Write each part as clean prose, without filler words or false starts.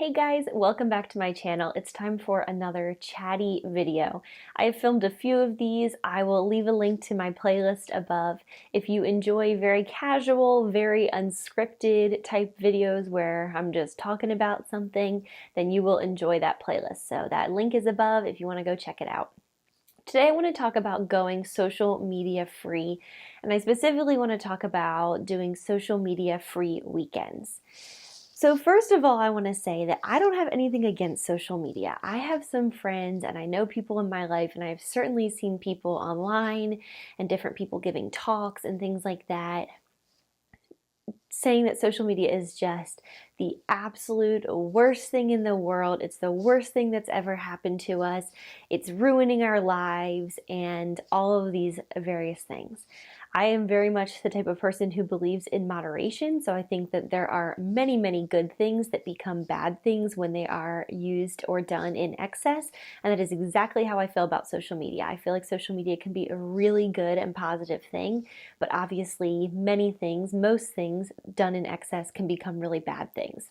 Hey guys, welcome back to my channel. It's time for another chatty video. I have filmed a few of these. I will leave a link to my playlist above. If you enjoy very casual, very unscripted type videos where I'm just talking about something, then you will enjoy that playlist. So that link is above if you want to go check it out. Today I want to talk about going social media free, and I specifically want to talk about doing social media free weekends. So first of all, I want to say that I don't have anything against social media. I have some friends and I know people in my life, and I've certainly seen people online and different people giving talks and things like that, saying that social media is just the absolute worst thing in the world. It's the worst thing that's ever happened to us. It's ruining our lives and all of these various things. I am very much the type of person who believes in moderation, so I think that there are many, many good things that become bad things when they are used or done in excess, and that is exactly how I feel about social media. I feel like social media can be a really good and positive thing, but obviously many things, most things done in excess can become really bad things.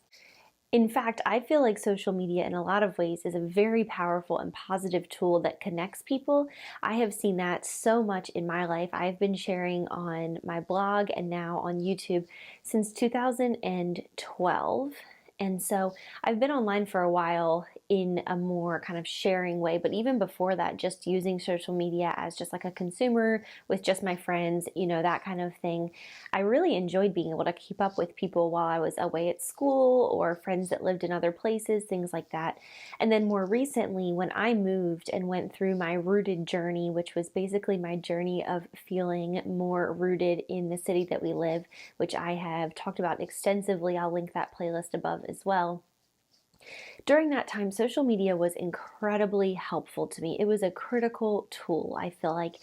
In fact, I feel like social media in a lot of ways is a very powerful and positive tool that connects people. I have seen that so much in my life. I've been sharing on my blog and now on YouTube since 2012. And so I've been online for a while in a more kind of sharing way, but even before that, just using social media as just like a consumer with just my friends, that kind of thing. I really enjoyed being able to keep up with people while I was away at school or friends that lived in other places, things like that. And then more recently, when I moved and went through my rooted journey, which was basically my journey of feeling more rooted in the city that we live, which I have talked about extensively. I'll link that playlist above as well. During that time, social media was incredibly helpful to me. It was a critical tool, I feel like,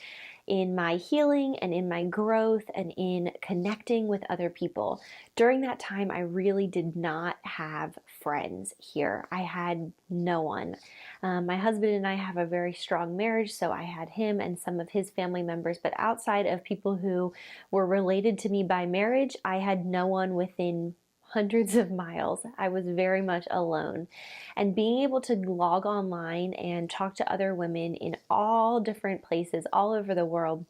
in my healing and in my growth and in connecting with other people. During that time, I really did not have friends here. I had no one. My husband and I have a very strong marriage, so I had him and some of his family members, but outside of people who were related to me by marriage, I had no one within hundreds of miles. I was very much alone. And being able to log online and talk to other women in all different places all over the world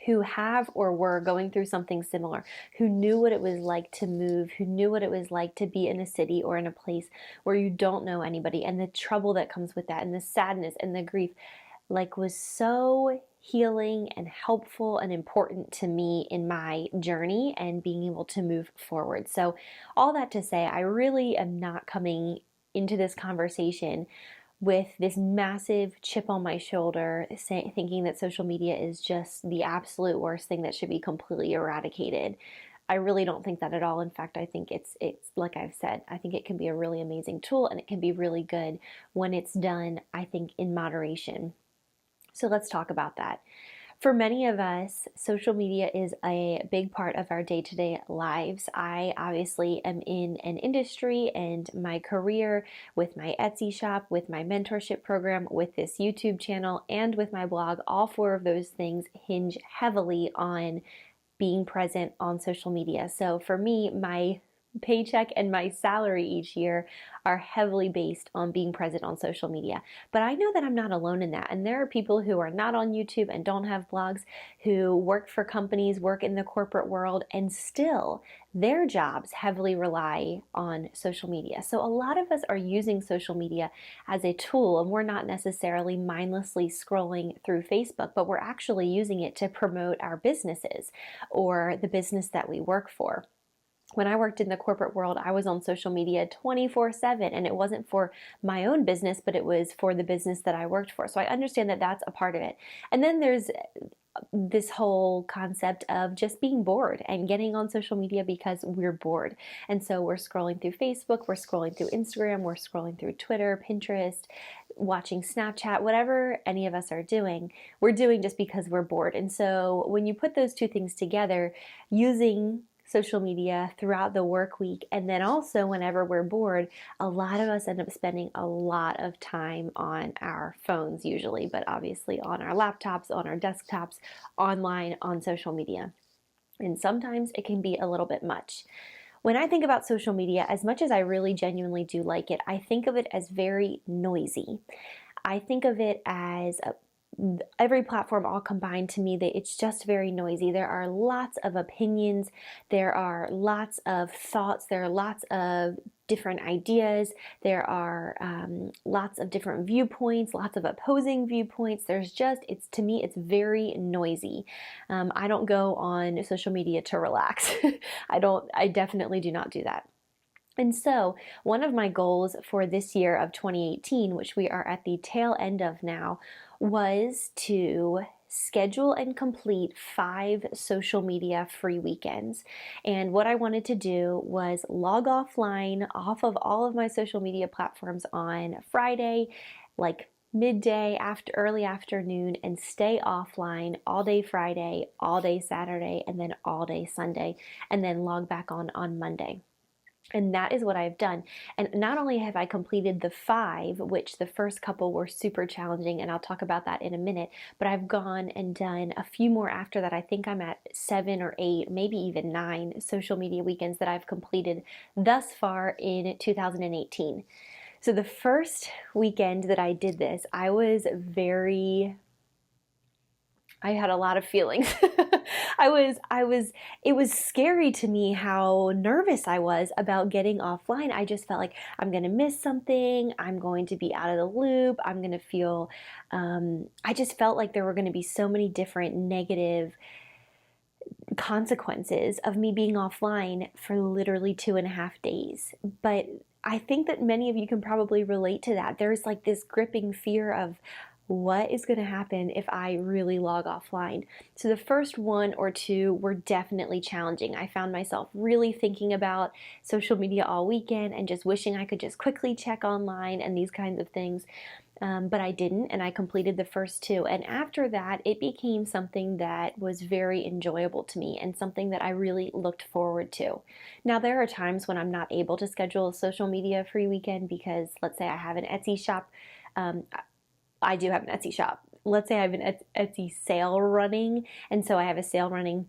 who have or were going through something similar, who knew what it was like to move, who knew what it was like to be in a city or in a place where you don't know anybody, and the trouble that comes with that, and the sadness and the grief, was so healing and helpful and important to me in my journey and being able to move forward. So all that to say, I really am not coming into this conversation with this massive chip on my shoulder, thinking that social media is just the absolute worst thing that should be completely eradicated. I really don't think that at all. In fact, I think it's like I've said, I think it can be a really amazing tool, and it can be really good when it's done, I think, in moderation. So let's talk about that. For many of us, social media is a big part of our day-to-day lives. I obviously am in an industry, and my career with my Etsy shop, with my mentorship program, with this YouTube channel, and with my blog, all four of those things hinge heavily on being present on social media. So for me, my paycheck and my salary each year are heavily based on being present on social media. But I know that I'm not alone in that. And there are people who are not on YouTube and don't have blogs, who work for companies, work in the corporate world, and still their jobs heavily rely on social media. So a lot of us are using social media as a tool, and we're not necessarily mindlessly scrolling through Facebook, but we're actually using it to promote our businesses or the business that we work for. When I worked in the corporate world, I was on social media 24/7, and it wasn't for my own business, but it was for the business that I worked for. So I understand that that's a part of it. And then there's this whole concept of just being bored and getting on social media because we're bored. And so we're scrolling through Facebook, we're scrolling through Instagram, we're scrolling through Twitter, Pinterest, watching Snapchat, whatever any of us are doing, we're doing just because we're bored. And so when you put those two things together, using social media throughout the work week, and then also whenever we're bored, a lot of us end up spending a lot of time on our phones usually, but obviously on our laptops, on our desktops, online, on social media. And sometimes it can be a little bit much. When I think about social media, as much as I really genuinely do like it, I think of it as very noisy. I think of it as every platform all combined to me, that it's just very noisy. There are lots of opinions, there are lots of thoughts, there are lots of different ideas, there are lots of different viewpoints, lots of opposing viewpoints. To me, it's very noisy. I don't go on social media to relax. I definitely do not do that. And so one of my goals for this year of 2018, which we are at the tail end of now, was to schedule and complete 5 social media free weekends. And what I wanted to do was log offline off of all of my social media platforms on Friday, like midday, after early afternoon, and stay offline all day Friday, all day Saturday, and then all day Sunday, and then log back on Monday. And that is what I've done. And not only have I completed the 5, which the first couple were super challenging, and I'll talk about that in a minute, but I've gone and done a few more after that. I think I'm at 7 or 8, maybe even 9 social media weekends that I've completed thus far in 2018. So the first weekend that I did this, I had a lot of feelings. It was scary to me how nervous I was about getting offline. I just felt like I'm going to miss something. I'm going to be out of the loop. I'm going to feel, I just felt like there were going to be so many different negative consequences of me being offline for literally 2.5 days. But I think that many of you can probably relate to that. There's like this gripping fear of, what is going to happen if I really log offline? So the first 1 or 2 were definitely challenging. I found myself really thinking about social media all weekend and just wishing I could just quickly check online and these kinds of things. But I didn't, and I completed the first 2. And after that, it became something that was very enjoyable to me and something that I really looked forward to. Now, there are times when I'm not able to schedule a social media free weekend because, let's say I have an Etsy shop. I do have an Etsy shop. Let's say I have an Etsy sale running, and so I have a sale running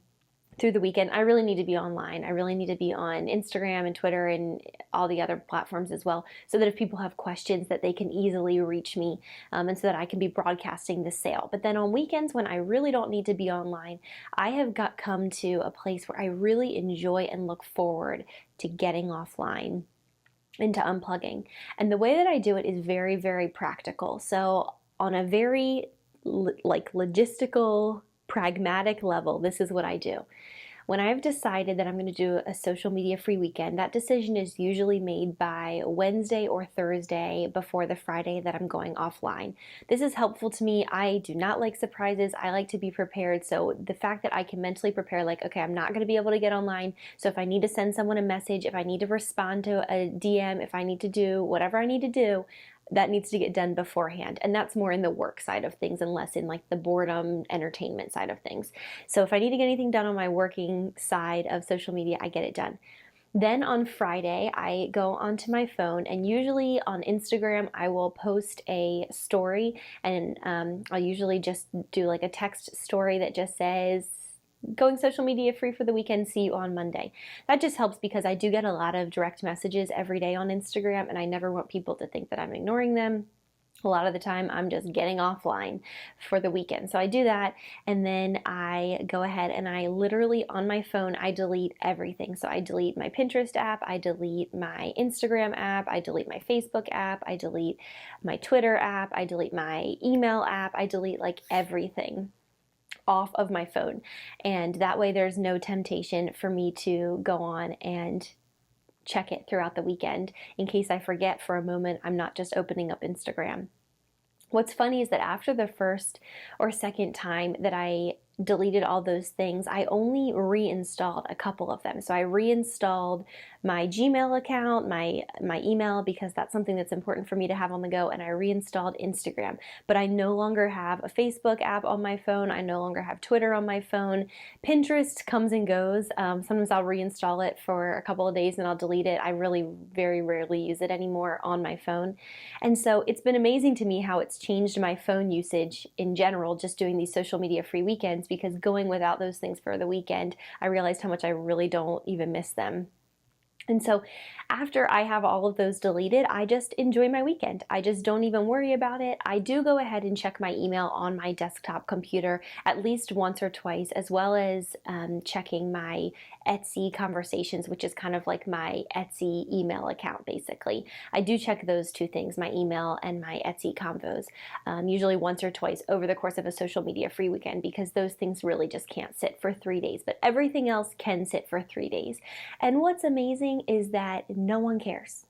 through the weekend. I really need to be online. I really need to be on Instagram and Twitter and all the other platforms as well, so that if people have questions that they can easily reach me, and so that I can be broadcasting the sale. But then on weekends when I really don't need to be online, I have come to a place where I really enjoy and look forward to getting offline, into unplugging. And the way that I do it is very, very practical. So on a very logistical, pragmatic level, this is what I do. When I've decided that I'm going to do a social media free weekend, that decision is usually made by Wednesday or Thursday before the Friday that I'm going offline. This is helpful to me. I do not like surprises. I like to be prepared. So the fact that I can mentally prepare, like, okay, I'm not going to be able to get online. So if I need to send someone a message, if I need to respond to a DM, if I need to do whatever I need to do, that needs to get done beforehand. And that's more in the work side of things and less in like the boredom entertainment side of things. So if I need to get anything done on my working side of social media, I get it done. Then on Friday, I go onto my phone, and usually on Instagram, I will post a story, and I'll usually just do like a text story that just says, going social media free for the weekend, see you on Monday. That just helps because I do get a lot of direct messages every day on Instagram, and I never want people to think that I'm ignoring them. A lot of the time I'm just getting offline for the weekend. So I do that, and then I go ahead and I literally on my phone, I delete everything. So I delete my Pinterest app, I delete my Instagram app, I delete my Facebook app, I delete my Twitter app, I delete my email app, I delete like everything off of my phone. And that way there's no temptation for me to go on and check it throughout the weekend. In case I forget for a moment, I'm not just opening up Instagram. What's funny is that after the first or second time that I deleted all those things, I only reinstalled a couple of them. So I reinstalled my Gmail account, my email, because that's something that's important for me to have on the go, and I reinstalled Instagram. But I no longer have a Facebook app on my phone. I no longer have Twitter on my phone. Pinterest comes and goes. Sometimes I'll reinstall it for a couple of days and I'll delete it. I really very rarely use it anymore on my phone. And so it's been amazing to me how it's changed my phone usage in general, just doing these social media free weekends, because going without those things for the weekend, I realized how much I really don't even miss them. And so after I have all of those deleted, I just enjoy my weekend. I just don't even worry about it. I do go ahead and check my email on my desktop computer at least once or twice, as well as checking my Etsy conversations, which is kind of like my Etsy email account, basically. I do check those two things, my email and my Etsy convos, usually once or twice over the course of a social media free weekend, because those things really just can't sit for 3 days, but everything else can sit for 3 days. And what's amazing is that no one cares.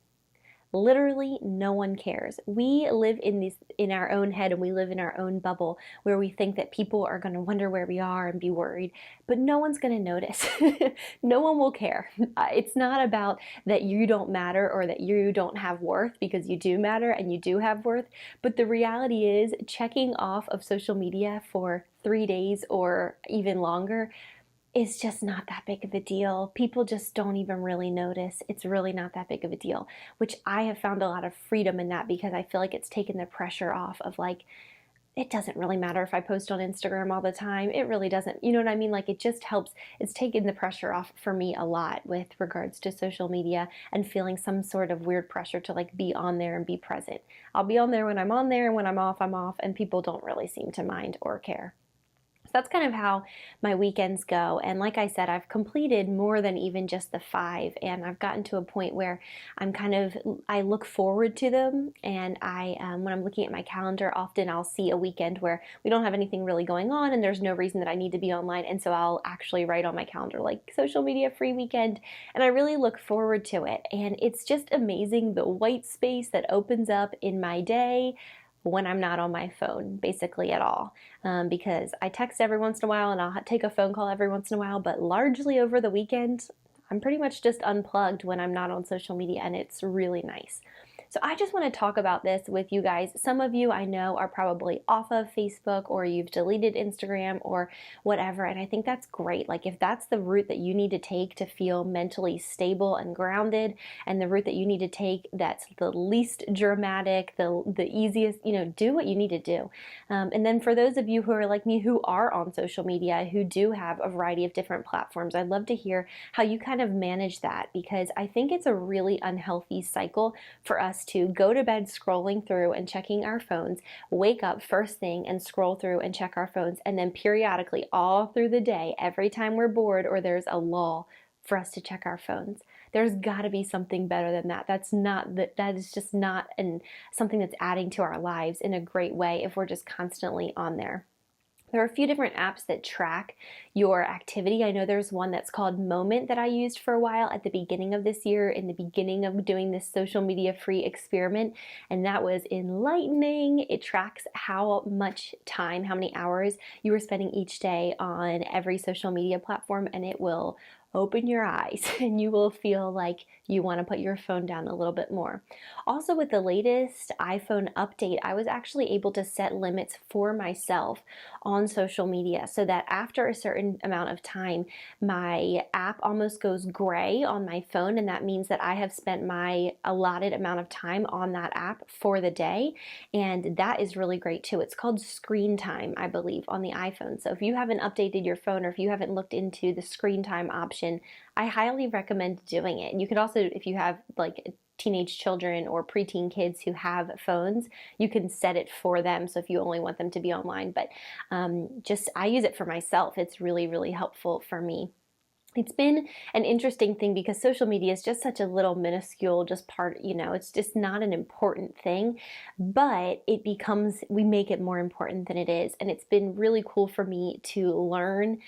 Literally, no one cares. We live in our own head, and we live in our own bubble where we think that people are going to wonder where we are and be worried, but no one's going to notice. No one will care. It's not about that you don't matter or that you don't have worth, because you do matter and you do have worth. But the reality is, checking off of social media for 3 days or even longer is just not that big of a deal. People just don't even really notice. It's really not that big of a deal, which I have found a lot of freedom in that, because I feel like it's taken the pressure off of, like, it doesn't really matter if I post on Instagram all the time. It really doesn't. You know what I mean? Like, it just helps. It's taken the pressure off for me a lot with regards to social media and feeling some sort of weird pressure to, like, be on there and be present. I'll be on there when I'm on there, and when I'm off, and people don't really seem to mind or care. So that's kind of how my weekends go. And like I said, I've completed more than even just the 5, and I've gotten to a point where I look forward to them. And when I'm looking at my calendar, often I'll see a weekend where we don't have anything really going on and there's no reason that I need to be online. And so I'll actually write on my calendar, like, social media free weekend. And I really look forward to it. And it's just amazing, the white space that opens up in my day when I'm not on my phone, basically at all. Because I text every once in a while and I'll take a phone call every once in a while, but largely over the weekend, I'm pretty much just unplugged when I'm not on social media, and it's really nice. So I just want to talk about this with you guys. Some of you I know are probably off of Facebook, or you've deleted Instagram or whatever, and I think that's great. Like, if that's the route that you need to take to feel mentally stable and grounded, and the route that you need to take that's the least dramatic, the easiest, do what you need to do. And then for those of you who are like me, who are on social media, who do have a variety of different platforms, I'd love to hear how you kind of manage that, because I think it's a really unhealthy cycle for us to go to bed scrolling through and checking our phones, wake up first thing and scroll through and check our phones, and then periodically all through the day, every time we're bored or there's a lull, for us to check our phones. There's got to be something better than that. That is just not something that's adding to our lives in a great way if we're just constantly on there. There are a few different apps that track your activity. I know there's one that's called Moment that I used for a while at the beginning of this year, in the beginning of doing this social media free experiment, and that was enlightening. It tracks how much time, how many hours you were spending each day on every social media platform, and it will open your eyes and you will feel like you want to put your phone down a little bit more. Also, with the latest iPhone update, I was actually able to set limits for myself on social media, so that after a certain amount of time, my app almost goes gray on my phone, and that means that I have spent my allotted amount of time on that app for the day, and that is really great too. It's called screen time, I believe, on the iPhone. So if you haven't updated your phone, or if you haven't looked into the screen time option, I highly recommend doing it. You could also, if you have like teenage children or preteen kids who have phones, you can set it for them. So if you only want them to be online, but I use it for myself. It's really, really helpful for me. It's been an interesting thing because social media is just such a little minuscule, just part, it's just not an important thing, but we make it more important than it is. And it's been really cool for me to learn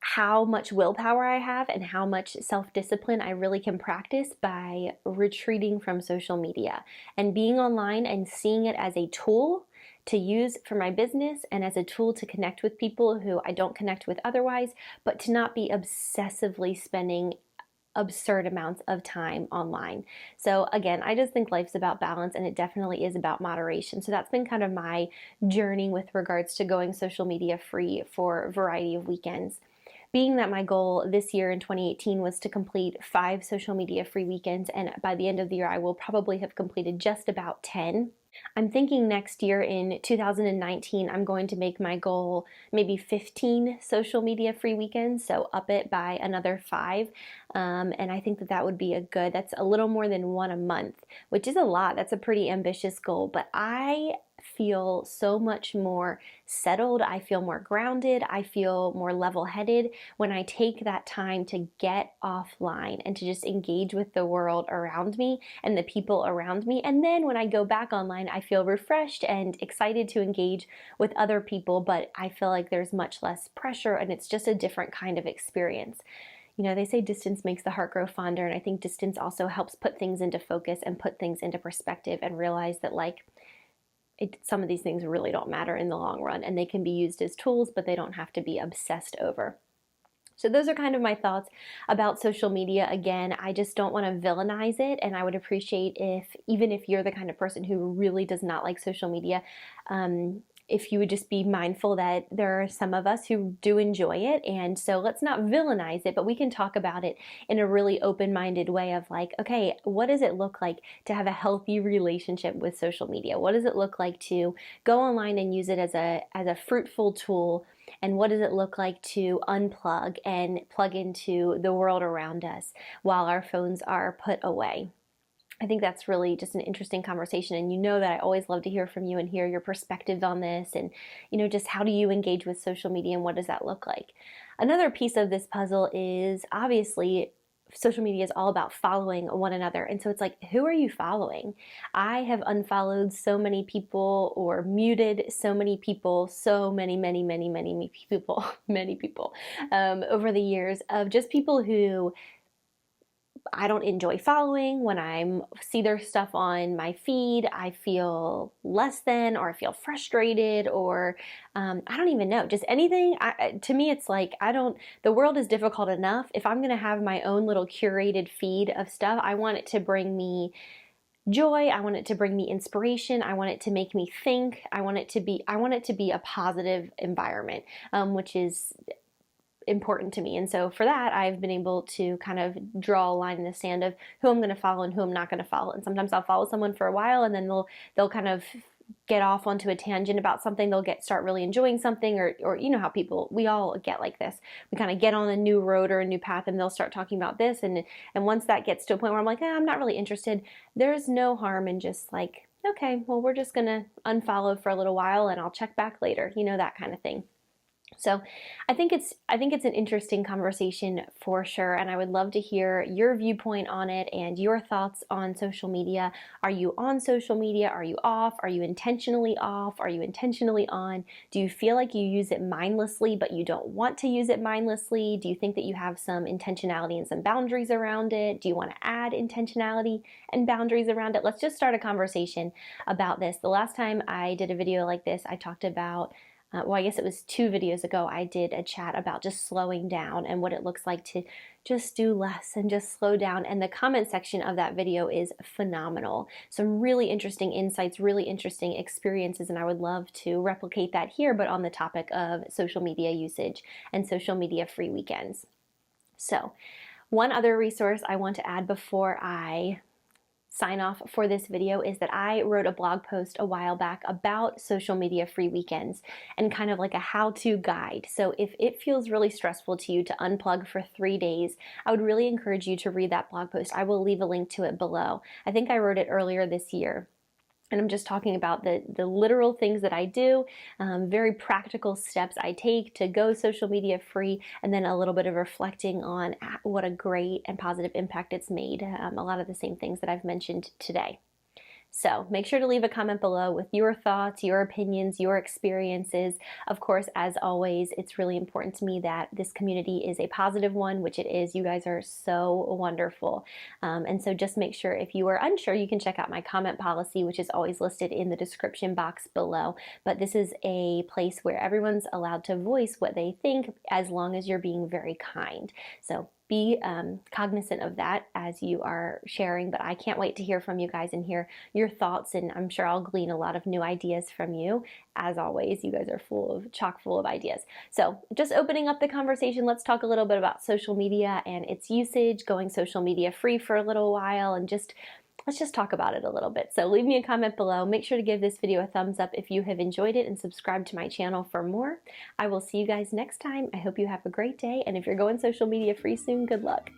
how much willpower I have and how much self-discipline I really can practice by retreating from social media and being online and seeing it as a tool to use for my business and as a tool to connect with people who I don't connect with otherwise, but to not be obsessively spending absurd amounts of time online. So again, I just think life's about balance, and it definitely is about moderation. So that's been kind of my journey with regards to going social media free for a variety of weekends. Being that my goal this year in 2018 was to complete 5 social media free weekends, and by the end of the year I will probably have completed just about 10. I'm thinking next year in 2019, I'm going to make my goal maybe 15 social media free weekends, so up it by another 5. And I think that that would be that's a little more than one a month, which is a lot. That's a pretty ambitious goal, but I feel so much more settled. I feel more grounded. I feel more level headed when I take that time to get offline and to just engage with the world around me and the people around me. And then when I go back online, I feel refreshed and excited to engage with other people, but I feel like there's much less pressure and it's just a different kind of experience. You know, they say distance makes the heart grow fonder, and I think distance also helps put things into focus and put things into perspective and realize that, like, some of these things really don't matter in the long run, and they can be used as tools, but they don't have to be obsessed over. So those are kind of my thoughts about social media. Again, I just don't want to villainize it, and I would appreciate if, even if you're the kind of person who really does not like social media, if you would just be mindful that there are some of us who do enjoy it, and so let's not villainize it, but we can talk about it in a really open-minded way of like, okay, what does it look like to have a healthy relationship with social media? What does it look like to go online and use it as a fruitful tool? And what does it look like to unplug and plug into the world around us while our phones are put away? I think that's really just an interesting conversation, and you know that I always love to hear from you and hear your perspectives on this, and just how do you engage with social media and what does that look like? Another piece of this puzzle is obviously social media is all about following one another, and so it's like, who are you following? I have unfollowed so many people or muted so many people, so many people, many people over the years, of just people who I don't enjoy following. When I see their stuff on my feed, I feel less than, or I feel frustrated, or I don't even know, just anything. To me, it's like, the world is difficult enough. If I'm going to have my own little curated feed of stuff, I want it to bring me joy. I want it to bring me inspiration. I want it to make me think. I want it to be a positive environment, which is important to me. And so for that, I've been able to kind of draw a line in the sand of who I'm going to follow and who I'm not going to follow. And sometimes I'll follow someone for a while, and then they'll kind of get off onto a tangent about something. They'll start really enjoying something, or you know how we all get like this. We kind of get on a new road or a new path, and they'll start talking about this. And once that gets to a point where I'm like, I'm not really interested, there's no harm in just like, okay, well, we're just going to unfollow for a little while and I'll check back later, that kind of thing. So I think it's an interesting conversation for sure, and I would love to hear your viewpoint on it and your thoughts on social media. Are you on social media? Are you off? Are you intentionally off? Are you intentionally on? Do you feel like you use it mindlessly but you don't want to use it mindlessly? Do you think that you have some intentionality and some boundaries around it? Do you want to add intentionality and boundaries around it? Let's just start a conversation about this. The last time I did a video like this, I talked about I guess it was 2 videos ago, I did a chat about just slowing down and what it looks like to just do less and just slow down. And the comment section of that video is phenomenal. Some really interesting insights, really interesting experiences, and I would love to replicate that here, but on the topic of social media usage and social media free weekends. So, one other resource I want to add before I sign off for this video is that I wrote a blog post a while back about social media free weekends and kind of like a how-to guide. So if it feels really stressful to you to unplug for 3 days, I would really encourage you to read that blog post. I will leave a link to it below. I think I wrote it earlier this year. And I'm just talking about the literal things that I do, very practical steps I take to go social media free, and then a little bit of reflecting on what a great and positive impact it's made. A lot of the same things that I've mentioned today. So make sure to leave a comment below with your thoughts, your opinions, your experiences. Of course, as always, it's really important to me that this community is a positive one, which it is. You guys are so wonderful. And so just make sure, if you are unsure, you can check out my comment policy, which is always listed in the description box below. But this is a place where everyone's allowed to voice what they think, as long as you're being very kind. So be cognizant of that as you are sharing, but I can't wait to hear from you guys and hear your thoughts, and I'm sure I'll glean a lot of new ideas from you. As always, you guys are chock full of ideas. So just opening up the conversation, let's talk a little bit about social media and its usage, going social media free for a little while, and just let's just talk about it a little bit. So leave me a comment below. Make sure to give this video a thumbs up if you have enjoyed it and subscribe to my channel for more. I will see you guys next time. I hope you have a great day, and if you're going social media free soon, good luck.